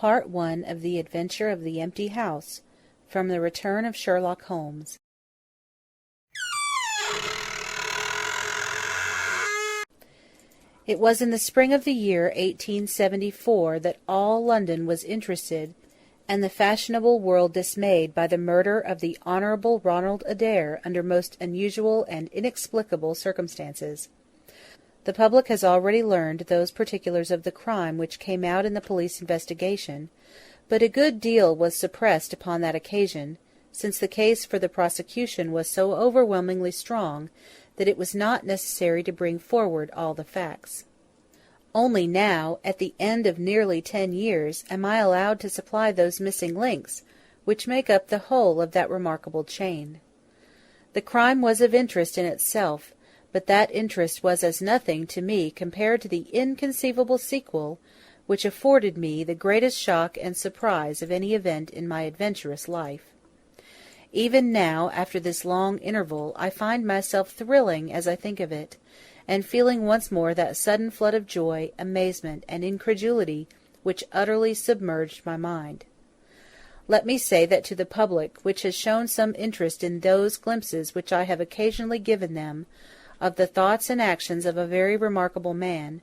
Part 1 of The Adventure of the Empty House, from The Return of Sherlock Holmes. It was in the spring of the year 1874 that all London was interested, and the fashionable world dismayed, by the murder of the Honourable Ronald Adair under most unusual and inexplicable circumstances. The public has already learned those particulars of the crime which came out in the police investigation, but a good deal was suppressed upon that occasion, since the case for the prosecution was so overwhelmingly strong that it was not necessary to bring forward all the facts. Only now, at the end of nearly 10 years, am I allowed to supply those missing links which make up the whole of that remarkable chain. The crime was of interest in itself, but that interest was as nothing to me compared to the inconceivable sequel which afforded me the greatest shock and surprise of any event in my adventurous life. Even now, after this long interval, I find myself thrilling as I think of it, and feeling once more that sudden flood of joy, amazement, and incredulity which utterly submerged my mind. Let me say that to the public, which has shown some interest in those glimpses which I have occasionally given them, of the thoughts and actions of a very remarkable man,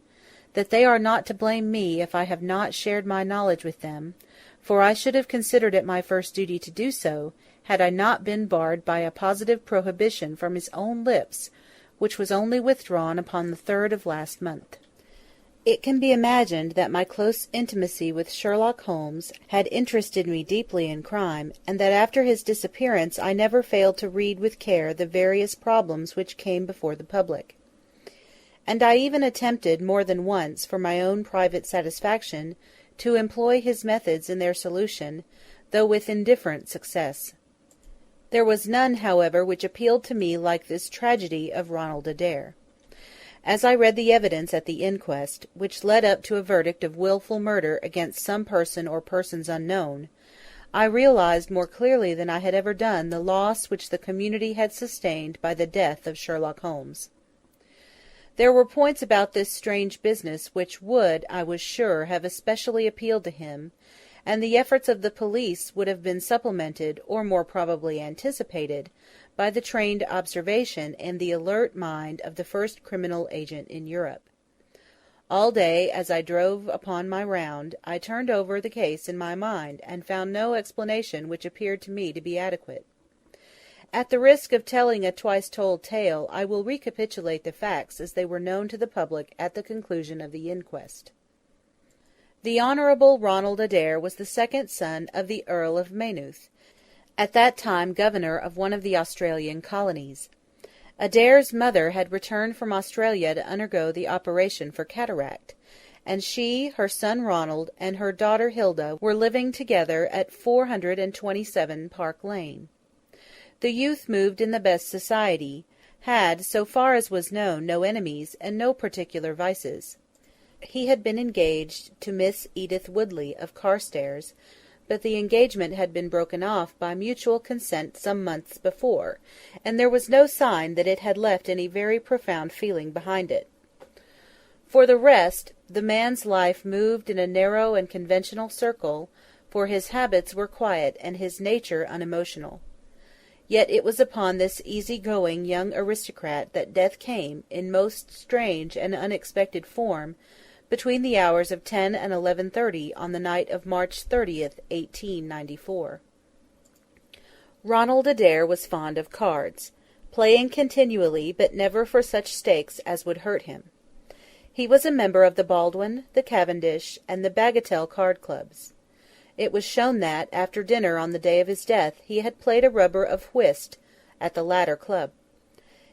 that they are not to blame me if I have not shared my knowledge with them, for I should have considered it my first duty to do so, had I not been barred by a positive prohibition from his own lips, which was only withdrawn upon the 3rd of last month. It can be imagined that my close intimacy with Sherlock Holmes had interested me deeply in crime, and that after his disappearance I never failed to read with care the various problems which came before the public. And I even attempted more than once, for my own private satisfaction, to employ his methods in their solution, though with indifferent success. There was none, however, which appealed to me like this tragedy of Ronald Adair. As I read the evidence at the inquest, which led up to a verdict of wilful murder against some person or persons unknown, I realized more clearly than I had ever done the loss which the community had sustained by the death of Sherlock Holmes. There were points about this strange business which would, I was sure, have especially appealed to him, and the efforts of the police would have been supplemented, or more probably anticipated, by the trained observation and the alert mind of the first criminal agent in Europe. All day, as I drove upon my round, I turned over the case in my mind, and found no explanation which appeared to me to be adequate. At the risk of telling a twice-told tale, I will recapitulate the facts as they were known to the public at the conclusion of the inquest. The Honourable Ronald Adair was the second son of the Earl of Maynooth, at that time governor of one of the Australian colonies. Adair's mother had returned from Australia to undergo the operation for cataract, and she, her son Ronald, and her daughter Hilda were living together at 427 Park Lane. The youth moved in the best society, had, so far as was known, no enemies, and no particular vices. He had been engaged to Miss Edith Woodley of Carstairs, but the engagement had been broken off by mutual consent some months before, and there was no sign that it had left any very profound feeling behind it. For the rest, the man's life moved in a narrow and conventional circle, for his habits were quiet and his nature unemotional. Yet it was upon this easy-going young aristocrat that death came, in most strange and unexpected form, between the hours of 10 and 11:30 on the night of March 30th, 1894. Ronald Adair was fond of cards, playing continually, but never for such stakes as would hurt him. He was a member of the Baldwin, the Cavendish, and the Bagatelle card clubs. It was shown that, after dinner on the day of his death, he had played a rubber of whist at the latter club.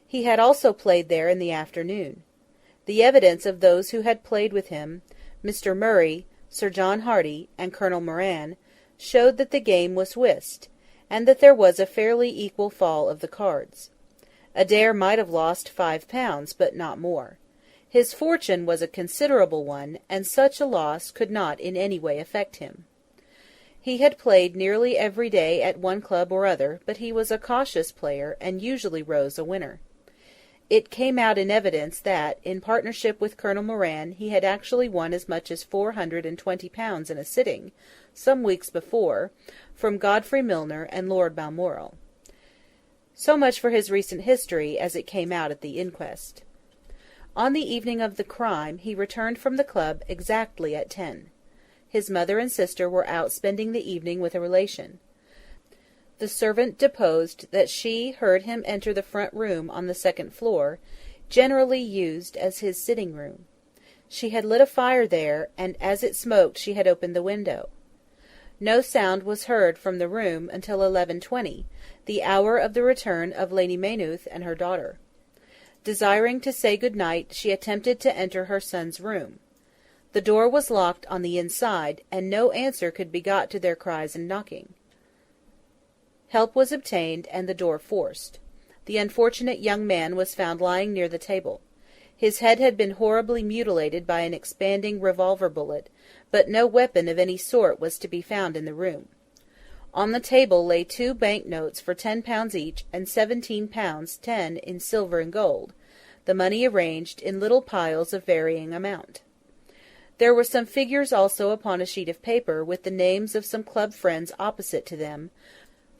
He had also played there in the afternoon. The evidence of those who had played with him, Mr. Murray, Sir John Hardy, and Colonel Moran, showed that the game was whist, and that there was a fairly equal fall of the cards. Adair might have lost £5, but not more. His fortune was a considerable one, and such a loss could not in any way affect him. He had played nearly every day at one club or other, but he was a cautious player, and usually rose a winner. It came out in evidence that, in partnership with Colonel Moran, he had actually won as much as £420 in a sitting, some weeks before, from Godfrey Milner and Lord Balmoral. So much for his recent history, as it came out at the inquest. On the evening of the crime he returned from the club exactly at 10. His mother and sister were out spending the evening with a relation. The servant deposed that she heard him enter the front room on the second floor, generally used as his sitting-room. She had lit a fire there, and as it smoked she had opened the window. No sound was heard from the room until 11:20, the hour of the return of Lady Maynooth and her daughter. Desiring to say good night, she attempted to enter her son's room. The door was locked on the inside, and no answer could be got to their cries and knocking. Help was obtained, and the door forced. The unfortunate young man was found lying near the table. His head had been horribly mutilated by an expanding revolver bullet, but no weapon of any sort was to be found in the room. On the table lay 2 bank notes for £10 each, and £17 10 in silver and gold, the money arranged in little piles of varying amount. There were some figures also upon a sheet of paper, with the names of some club friends opposite to them,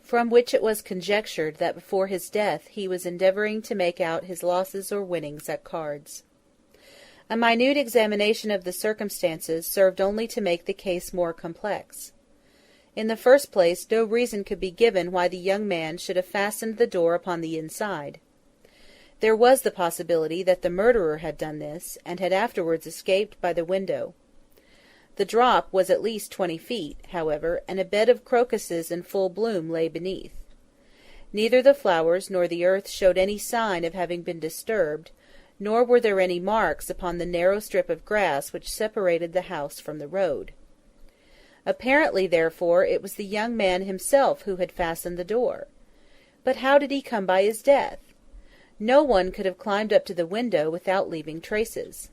from which it was conjectured that before his death he was endeavouring to make out his losses or winnings at cards. A minute examination of the circumstances served only to make the case more complex. In the first place, no reason could be given why the young man should have fastened the door upon the inside. There was the possibility that the murderer had done this, and had afterwards escaped by the window. The drop was at least 20 feet, however, and a bed of crocuses in full bloom lay beneath. Neither the flowers nor the earth showed any sign of having been disturbed, nor were there any marks upon the narrow strip of grass which separated the house from the road. Apparently, therefore, it was the young man himself who had fastened the door. But how did he come by his death? No one could have climbed up to the window without leaving traces.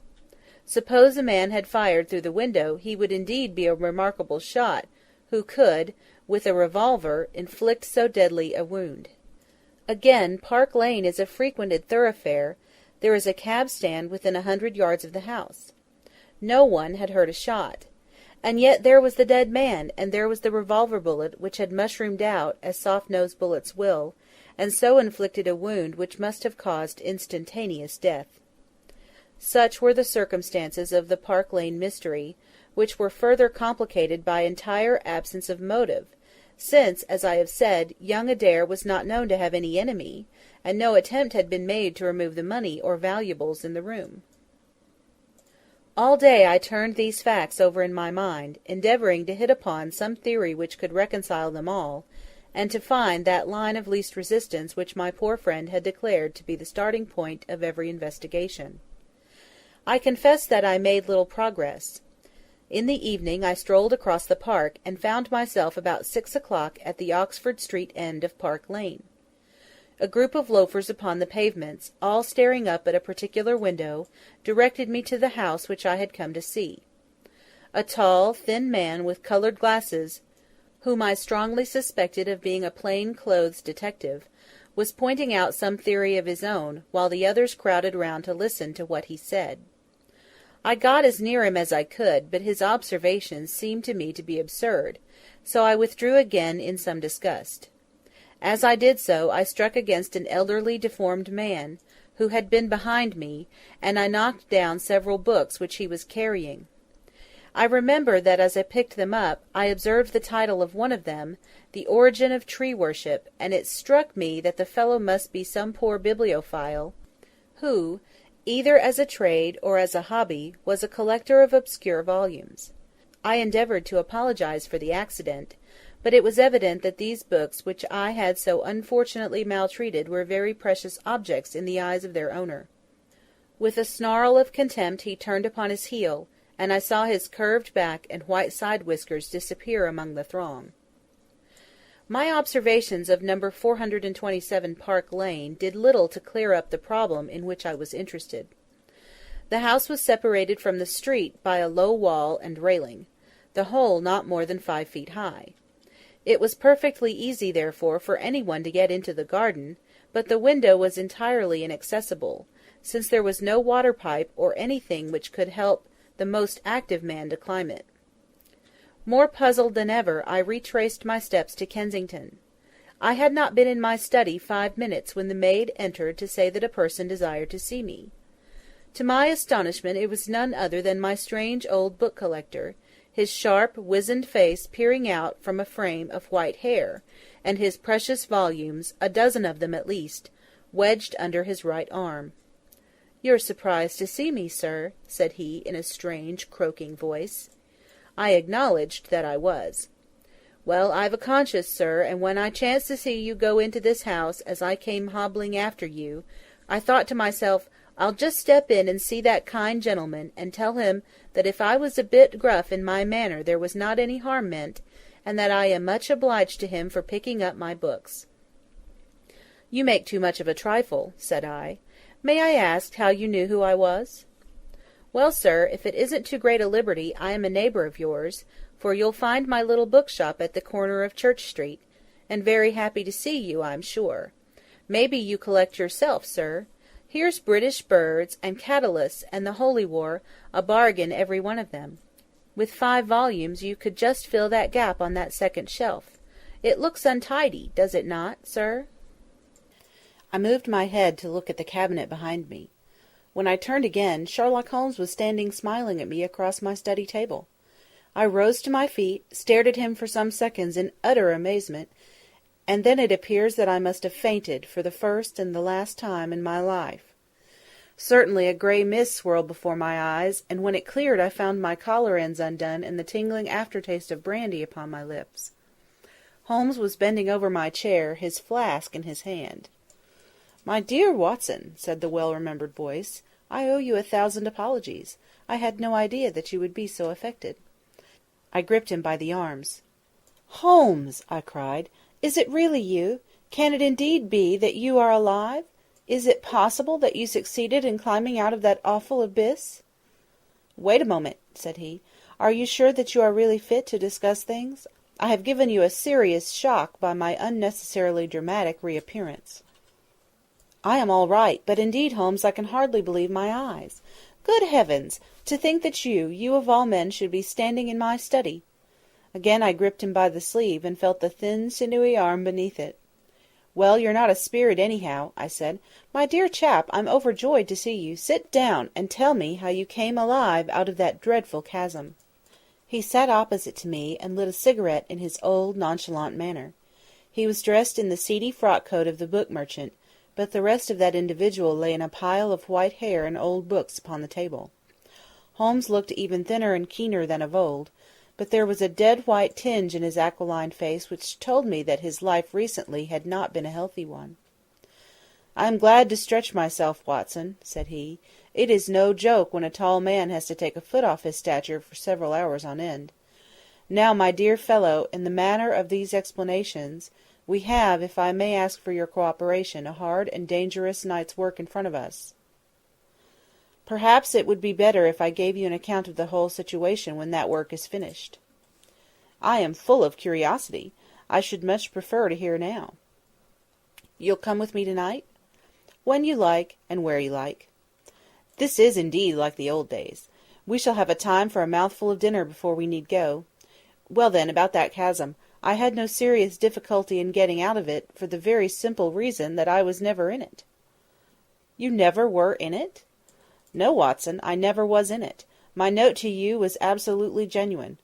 Suppose a man had fired through the window, he would indeed be a remarkable shot, who could, with a revolver, inflict so deadly a wound. Again, Park Lane is a frequented thoroughfare. There is a cab-stand within 100 yards of the house. No one had heard a shot. And yet there was the dead man, and there was the revolver bullet, which had mushroomed out, as soft-nosed bullets will, and so inflicted a wound which must have caused instantaneous death. Such were the circumstances of the Park Lane mystery, which were further complicated by entire absence of motive, since, as I have said, young Adair was not known to have any enemy, and no attempt had been made to remove the money or valuables in the room. All day I turned these facts over in my mind, endeavouring to hit upon some theory which could reconcile them all, and to find that line of least resistance which my poor friend had declared to be the starting point of every investigation. I confess that I made little progress. In the evening I strolled across the park, and found myself about 6 o'clock at the Oxford Street end of Park Lane. A group of loafers upon the pavements, all staring up at a particular window, directed me to the house which I had come to see. A tall, thin man with coloured glasses, whom I strongly suspected of being a plain-clothes detective, was pointing out some theory of his own, while the others crowded round to listen to what he said. I got as near him as I could, but his observations seemed to me to be absurd, so I withdrew again in some disgust. As I did so, I struck against an elderly deformed man, who had been behind me, and I knocked down several books which he was carrying. I remember that as I picked them up, I observed the title of one of them, The Origin of Tree Worship, and it struck me that the fellow must be some poor bibliophile, who, either as a trade or as a hobby, was a collector of obscure volumes. I endeavoured to apologize for the accident, but it was evident that these books which I had so unfortunately maltreated were very precious objects in the eyes of their owner. With a snarl of contempt he turned upon his heel, and I saw his curved back and white side-whiskers disappear among the throng. My observations of No. 427 Park Lane did little to clear up the problem in which I was interested. The house was separated from the street by a low wall and railing, the whole not more than 5 feet high. It was perfectly easy, therefore, for anyone to get into the garden, but the window was entirely inaccessible, since there was no water-pipe or anything which could help the most active man to climb it. More puzzled than ever, I retraced my steps to Kensington. I had not been in my study 5 minutes when the maid entered to say that a person desired to see me. To my astonishment it was none other than my strange old book-collector, his sharp, wizened face peering out from a frame of white hair, and his precious volumes, a dozen of them at least, wedged under his right arm. "You're surprised to see me, sir," said he, in a strange, croaking voice. I acknowledged that I was. "Well, I've a conscience, sir, and when I chanced to see you go into this house as I came hobbling after you, I thought to myself, I'll just step in and see that kind gentleman, and tell him that if I was a bit gruff in my manner there was not any harm meant, and that I am much obliged to him for picking up my books." "You make too much of a trifle," said I. "May I ask how you knew who I was?" "Well, sir, if it isn't too great a liberty, I am a neighbour of yours, for you'll find my little bookshop at the corner of Church Street, and very happy to see you, I'm sure. Maybe you collect yourself, sir. Here's British Birds, and Catullus, and the Holy War, a bargain every one of them. With 5 volumes you could just fill that gap on that second shelf. It looks untidy, does it not, sir?" I moved my head to look at the cabinet behind me. When I turned again, Sherlock Holmes was standing smiling at me across my study table. I rose to my feet, stared at him for some seconds in utter amazement, and then it appears that I must have fainted for the first and the last time in my life. Certainly a grey mist swirled before my eyes, and when it cleared I found my collar ends undone and the tingling aftertaste of brandy upon my lips. Holmes was bending over my chair, his flask in his hand. "My dear Watson," said the well-remembered voice, "I owe you 1,000 apologies. I had no idea that you would be so affected." I gripped him by the arms. "Holmes!" I cried. "Is it really you? Can it indeed be that you are alive? Is it possible that you succeeded in climbing out of that awful abyss?" "Wait a moment," said he. "Are you sure that you are really fit to discuss things? I have given you a serious shock by my unnecessarily dramatic reappearance." "I am all right, but indeed, Holmes, I can hardly believe my eyes. Good heavens! To think that you of all men, should be standing in my study!" Again I gripped him by the sleeve, and felt the thin, sinewy arm beneath it. "Well, you're not a spirit, anyhow," I said. "My dear chap, I'm overjoyed to see you. Sit down, and tell me how you came alive out of that dreadful chasm." He sat opposite to me, and lit a cigarette in his old, nonchalant manner. He was dressed in the seedy frock-coat of the book-merchant, but the rest of that individual lay in a pile of white hair and old books upon the table. Holmes looked even thinner and keener than of old, but there was a dead-white tinge in his aquiline face which told me that his life recently had not been a healthy one. "I am glad to stretch myself, Watson," said he. "It is no joke when a tall man has to take a foot off his stature for several hours on end. Now, my dear fellow, in the matter of these explanations, we have, if I may ask for your cooperation, a hard and dangerous night's work in front of us. Perhaps it would be better if I gave you an account of the whole situation when that work is finished." "I am full of curiosity. I should much prefer to hear now." "You'll come with me tonight?" "When you like, and where you like." "This is indeed like the old days. We shall have a time for a mouthful of dinner before we need go. Well then, about that chasm. I had no serious difficulty in getting out of it, for the very simple reason that I was never in it." "You never were in it?" "No, Watson, I never was in it. My note to you was absolutely genuine.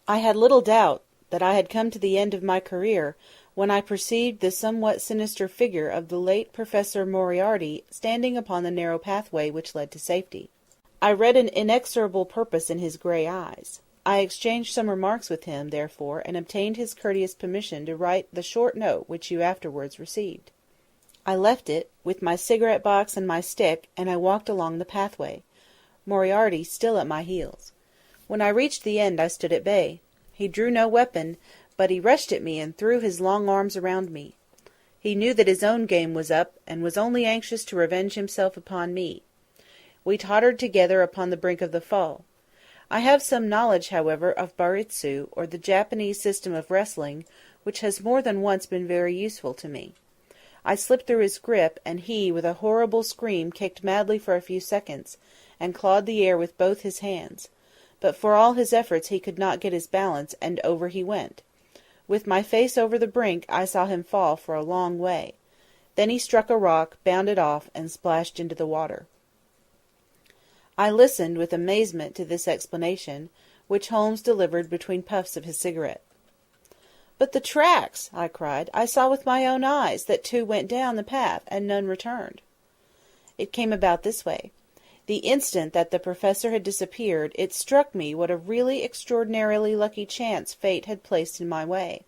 I had little doubt that I had come to the end of my career when I perceived the somewhat sinister figure of the late Professor Moriarty standing upon the narrow pathway which led to safety. I read an inexorable purpose in his grey eyes. I exchanged some remarks with him, therefore, and obtained his courteous permission to write the short note which you afterwards received. I left it, with my cigarette-box and my stick, and I walked along the pathway, Moriarty still at my heels. When I reached the end I stood at bay. He drew no weapon, but he rushed at me and threw his long arms around me. He knew that his own game was up, and was only anxious to revenge himself upon me. We tottered together upon the brink of the fall. I have some knowledge, however, of Baritsu, or the Japanese system of wrestling, which has more than once been very useful to me. I slipped through his grip, and he, with a horrible scream, kicked madly for a few seconds, and clawed the air with both his hands. But for all his efforts he could not get his balance, and over he went. With my face over the brink, I saw him fall for a long way. Then he struck a rock, bounded off, and splashed into the water. I listened with amazement to this explanation, which Holmes delivered between puffs of his cigarette. "But the tracks!" I cried. "I saw with my own eyes that 2 went down the path, and none returned." It came about this way. The instant that the Professor had disappeared, it struck me what a really extraordinarily lucky chance fate had placed in my way.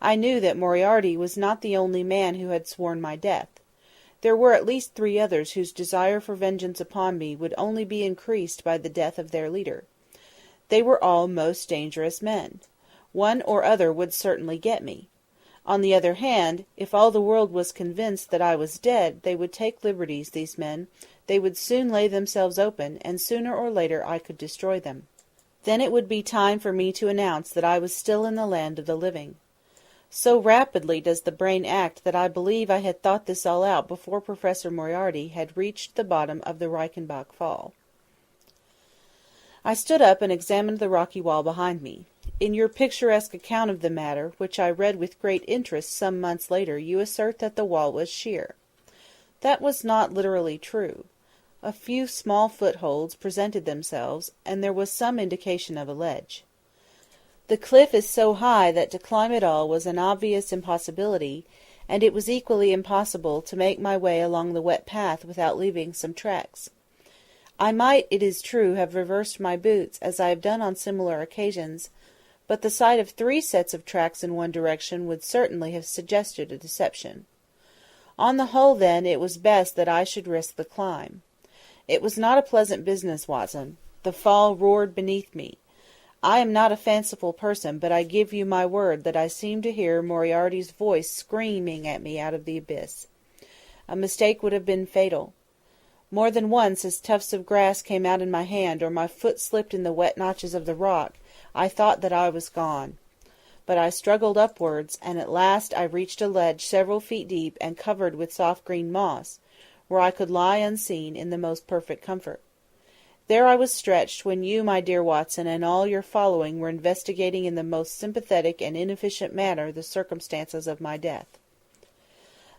I knew that Moriarty was not the only man who had sworn my death. There were at least 3 others whose desire for vengeance upon me would only be increased by the death of their leader. They were all most dangerous men. One or other would certainly get me. On the other hand, if all the world was convinced that I was dead, they would take liberties, these men. They would soon lay themselves open, and sooner or later I could destroy them. Then it would be time for me to announce that I was still in the land of the living. So rapidly does the brain act that I believe I had thought this all out before Professor Moriarty had reached the bottom of the Reichenbach Fall. I stood up and examined the rocky wall behind me. In your picturesque account of the matter, which I read with great interest some months later, you assert that the wall was sheer. That was not literally true. A few small footholds presented themselves, and there was some indication of a ledge. The cliff is so high that to climb it all was an obvious impossibility, and it was equally impossible to make my way along the wet path without leaving some tracks. I might, it is true, have reversed my boots, as I have done on similar occasions, but the sight of 3 sets of tracks in one direction would certainly have suggested a deception. On the whole, then, it was best that I should risk the climb. It was not a pleasant business, Watson. The fall roared beneath me. I am not a fanciful person, but I give you my word that I seemed to hear Moriarty's voice screaming at me out of the abyss. A mistake would have been fatal. More than once, as tufts of grass came out in my hand, or my foot slipped in the wet notches of the rock, I thought that I was gone. But I struggled upwards, and at last I reached a ledge several feet deep and covered with soft green moss, where I could lie unseen in the most perfect comfort. There I was stretched when you, my dear Watson, and all your following were investigating in the most sympathetic and inefficient manner the circumstances of my death.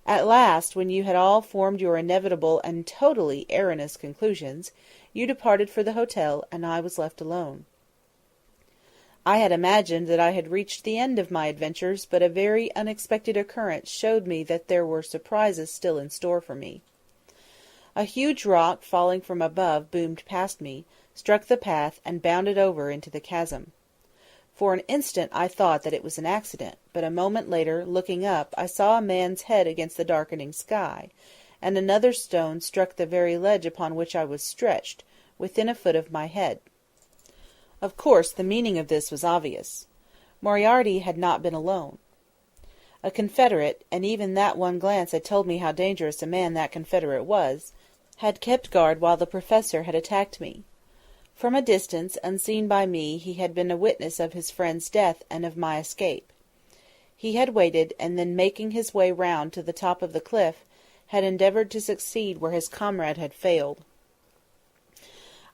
At last, when you had all formed your inevitable and totally erroneous conclusions, you departed for the hotel, and I was left alone. I had imagined that I had reached the end of my adventures, but a very unexpected occurrence showed me that there were surprises still in store for me. A huge rock, falling from above, boomed past me, struck the path, and bounded over into the chasm. For an instant I thought that it was an accident, but a moment later, looking up, I saw a man's head against the darkening sky, and another stone struck the very ledge upon which I was stretched, within a foot of my head. Of course, the meaning of this was obvious. Moriarty had not been alone. A confederate, and even that one glance had told me how dangerous a man that confederate was, had kept guard while the Professor had attacked me. From a distance, unseen by me, he had been a witness of his friend's death and of my escape. He had waited, and then making his way round to the top of the cliff, had endeavoured to succeed where his comrade had failed.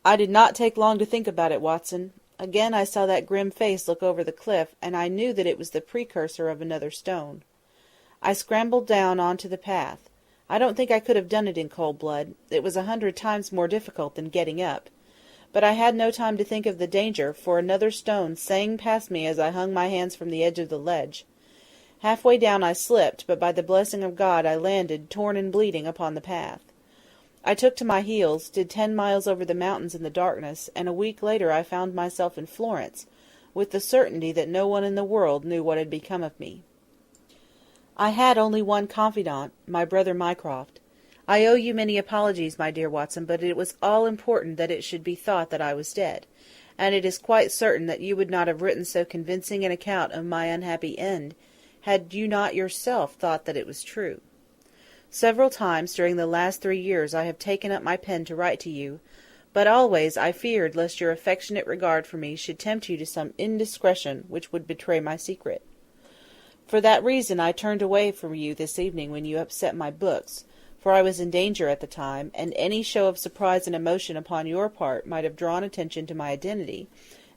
I did not take long to think about it, Watson. Again I saw that grim face look over the cliff, and I knew that it was the precursor of another stone. I scrambled down on to the path. I don't think I could have done it in cold blood. It was 100 times more difficult than getting up. But I had no time to think of the danger, for another stone sang past me as I hung my hands from the edge of the ledge. Half-way down I slipped, but by the blessing of God I landed, torn and bleeding, upon the path. I took to my heels, did 10 miles over the mountains in the darkness, and a week later I found myself in Florence, with the certainty that no one in the world knew what had become of me. I had only one confidant, my brother Mycroft. I owe you many apologies, my dear Watson, but it was all important that it should be thought that I was dead, and it is quite certain that you would not have written so convincing an account of my unhappy end, had you not yourself thought that it was true. Several times during the last 3 years I have taken up my pen to write to you, but always I feared lest your affectionate regard for me should tempt you to some indiscretion which would betray my secret. For that reason I turned away from you this evening when you upset my books, for I was in danger at the time, and any show of surprise and emotion upon your part might have drawn attention to my identity,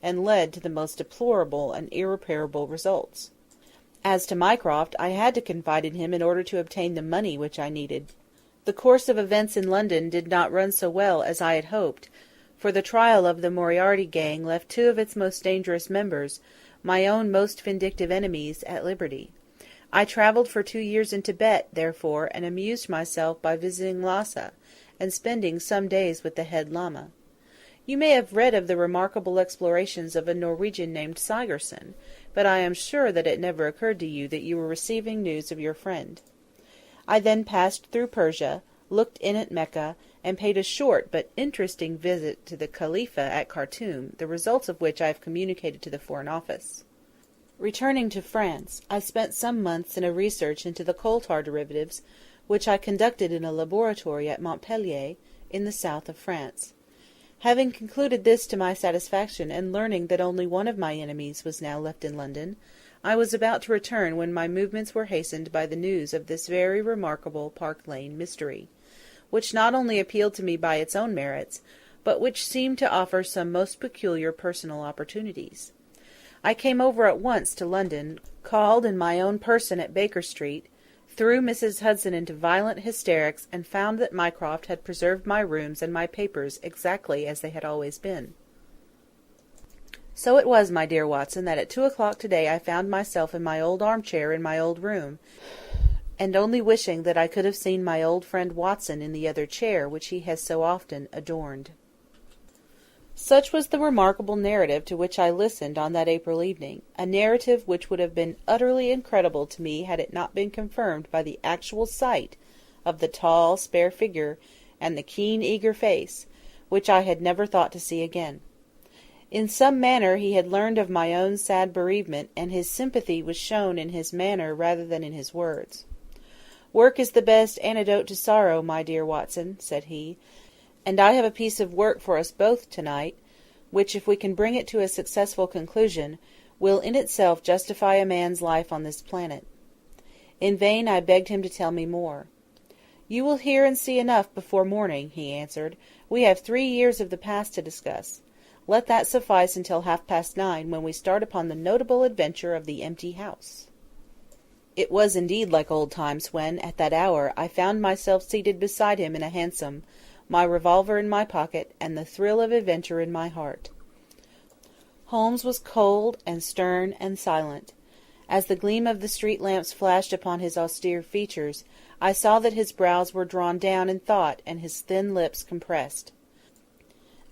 and led to the most deplorable and irreparable results. As to Mycroft, I had to confide in him in order to obtain the money which I needed. The course of events in London did not run so well as I had hoped, for the trial of the Moriarty gang left two of its most dangerous members, my own most vindictive enemies, at liberty. I travelled for 2 years in Tibet, therefore, and amused myself by visiting Lhasa, and spending some days with the head Lama. You may have read of the remarkable explorations of a Norwegian named Sigerson, but I am sure that it never occurred to you that you were receiving news of your friend. I then passed through Persia, looked in at Mecca, and paid a short but interesting visit to the Khalifa at Khartoum, the results of which I have communicated to the Foreign Office. Returning to France, I spent some months in a research into the coal tar derivatives, which I conducted in a laboratory at Montpellier, in the south of France. Having concluded this to my satisfaction, and learning that only one of my enemies was now left in London, I was about to return when my movements were hastened by the news of this very remarkable Park Lane mystery, which not only appealed to me by its own merits, but which seemed to offer some most peculiar personal opportunities. I came over at once to London, called in my own person at Baker Street, threw Mrs. Hudson into violent hysterics, and found that Mycroft had preserved my rooms and my papers exactly as they had always been. So it was, my dear Watson, that at 2 o'clock to-day I found myself in my old armchair in my old room, and only wishing that I could have seen my old friend Watson in the other chair which he has so often adorned. Such was the remarkable narrative to which I listened on that April evening, a narrative which would have been utterly incredible to me had it not been confirmed by the actual sight of the tall, spare figure, and the keen, eager face, which I had never thought to see again. In some manner he had learned of my own sad bereavement, and his sympathy was shown in his manner rather than in his words. "Work is the best antidote to sorrow, my dear Watson," said he, "and I have a piece of work for us both to-night, which, if we can bring it to a successful conclusion, will in itself justify a man's life on this planet." In vain I begged him to tell me more. "You will hear and see enough before morning," he answered. "We have 3 years of the past to discuss. Let that suffice until 9:30, when we start upon the notable adventure of the empty house." It was indeed like old times when, at that hour, I found myself seated beside him in a hansom, my revolver in my pocket, and the thrill of adventure in my heart. Holmes was cold and stern and silent. As the gleam of the street lamps flashed upon his austere features, I saw that his brows were drawn down in thought, and his thin lips compressed.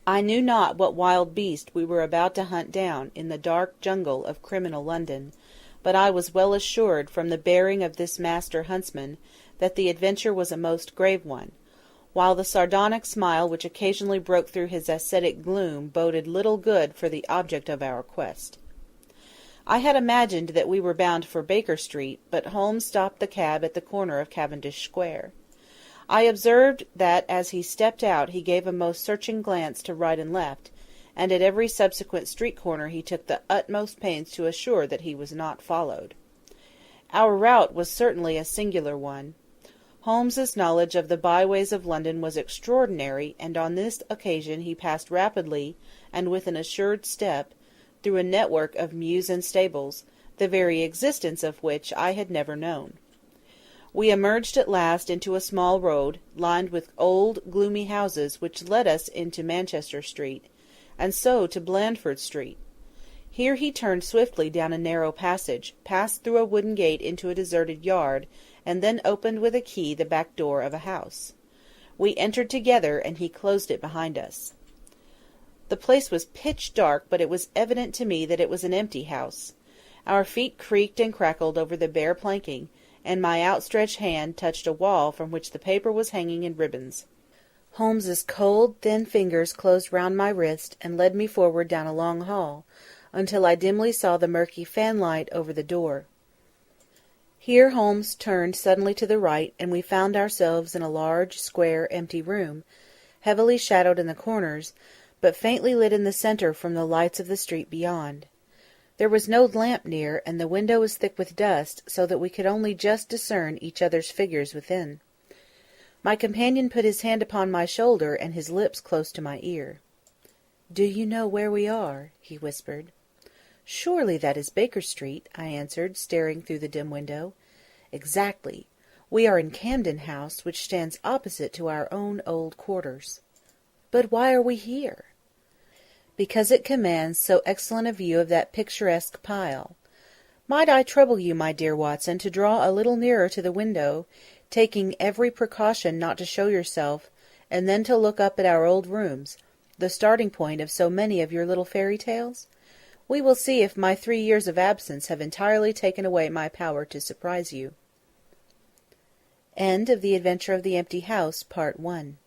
I knew not what wild beast we were about to hunt down in the dark jungle of criminal London, but I was well assured, from the bearing of this master huntsman, that the adventure was a most grave one, while the sardonic smile which occasionally broke through his ascetic gloom boded little good for the object of our quest. I had imagined that we were bound for Baker Street, but Holmes stopped the cab at the corner of Cavendish Square. I observed that as he stepped out he gave a most searching glance to right and left, and at every subsequent street corner he took the utmost pains to assure that he was not followed. Our route was certainly a singular one. Holmes's knowledge of the byways of London was extraordinary, and on this occasion he passed rapidly, and with an assured step, through a network of mews and stables, the very existence of which I had never known. We emerged at last into a small road, lined with old, gloomy houses, which led us into Manchester Street, and so to Blandford Street. Here he turned swiftly down a narrow passage, passed through a wooden gate into a deserted yard, and then opened with a key the back door of a house. We entered together, and he closed it behind us. The place was pitch dark, but it was evident to me that it was an empty house. Our feet creaked and crackled over the bare planking, and my outstretched hand touched a wall from which the paper was hanging in ribbons. Holmes's cold, thin fingers closed round my wrist, and led me forward down a long hall, until I dimly saw the murky fanlight over the door. Here Holmes turned suddenly to the right, and we found ourselves in a large, square, empty room, heavily shadowed in the corners, but faintly lit in the centre from the lights of the street beyond. There was no lamp near, and the window was thick with dust, so that we could only just discern each other's figures within. My companion put his hand upon my shoulder and his lips close to my ear. "Do you know where we are?" he whispered. "Surely that is Baker Street," I answered, staring through the dim window. "Exactly. We are in Camden House, which stands opposite to our own old quarters." "But why are we here?" "Because it commands so excellent a view of that picturesque pile. Might I trouble you, my dear Watson, to draw a little nearer to the window, taking every precaution not to show yourself, and then to look up at our old rooms, the starting point of so many of your little fairy tales? We will see if my 3 years of absence have entirely taken away my power to surprise you." End of The Adventure of the Empty House, Part 1.